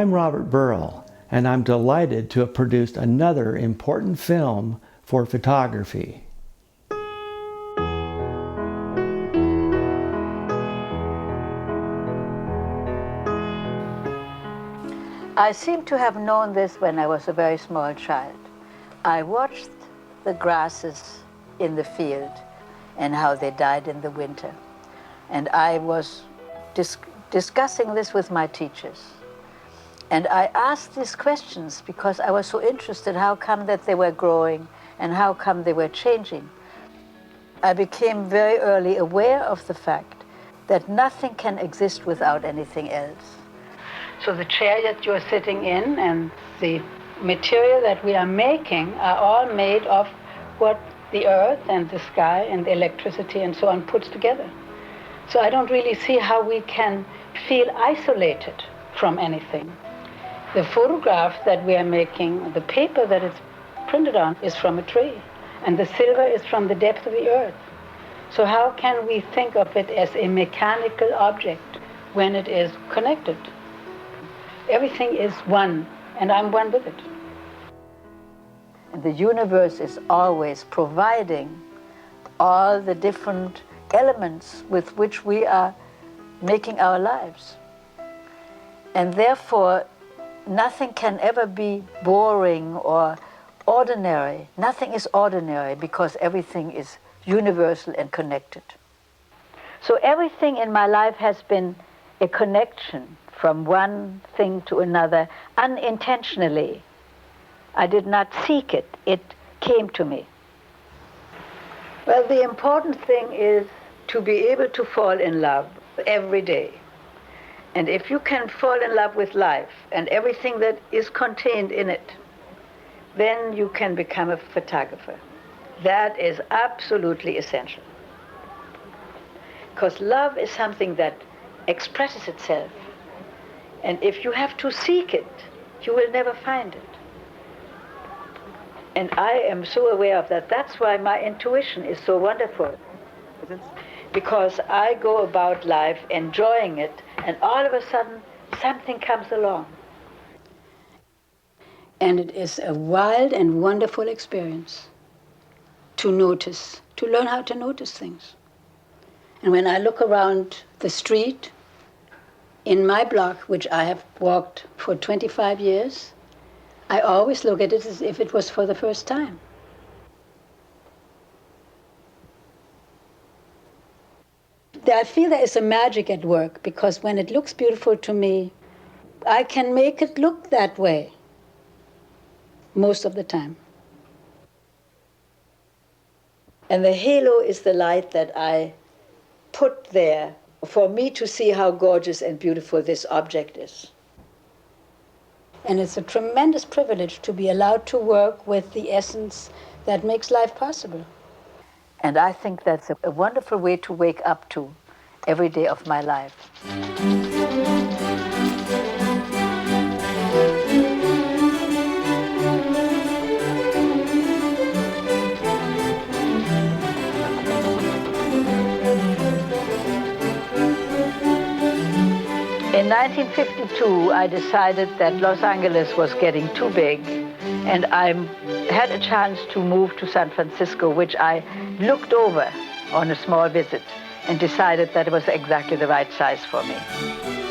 I'm Robert Burrill, and I'm delighted to have produced another important film for photography. I seem to have known this when I was a very small child. I watched the grasses in the field and how they died in the winter. And I was discussing this with my teachers. And I asked these questions because I was so interested how come that they were growing and how come they were changing. I became very early aware of the fact that nothing can exist without anything else. So the chair that you're sitting in and the material that we are making are all made of what the earth and the sky and the electricity and so on puts together. So I don't really see how we can feel isolated from anything. The photograph that we are making, the paper that it's printed on is from a tree, and the silver is from the depth of the earth. So how can we think of it as a mechanical object when it is connected? Everything is one, and I'm one with it. And the universe is always providing all the different elements with which we are making our lives. And therefore, nothing can ever be boring or ordinary. Nothing is ordinary because everything is universal and connected. So everything in my life has been a connection from one thing to another unintentionally. I did not seek it, it came to me. Well, the important thing is to be able to fall in love every day. And if you can fall in love with life and everything that is contained in it, then you can become a photographer. That is absolutely essential. Because love is something that expresses itself. And if you have to seek it, you will never find it. And I am so aware of that. That's why my intuition is so wonderful. Because I go about life enjoying it, and all of a sudden, something comes along. And it is a wild and wonderful experience to notice, to learn how to notice things. And when I look around the street, in my block, which I have walked for 25 years, I always look at it as if it was for the first time. I feel there is a magic at work because when it looks beautiful to me, I can make it look that way most of the time. And the halo is the light that I put there for me to see how gorgeous and beautiful this object is. And it's a tremendous privilege to be allowed to work with the essence that makes life possible. And I think that's a wonderful way to wake up to every day of my life. In 1952, I decided that Los Angeles was getting too big, and I had a chance to move to San Francisco, which I looked over on a small visit and decided that it was exactly the right size for me.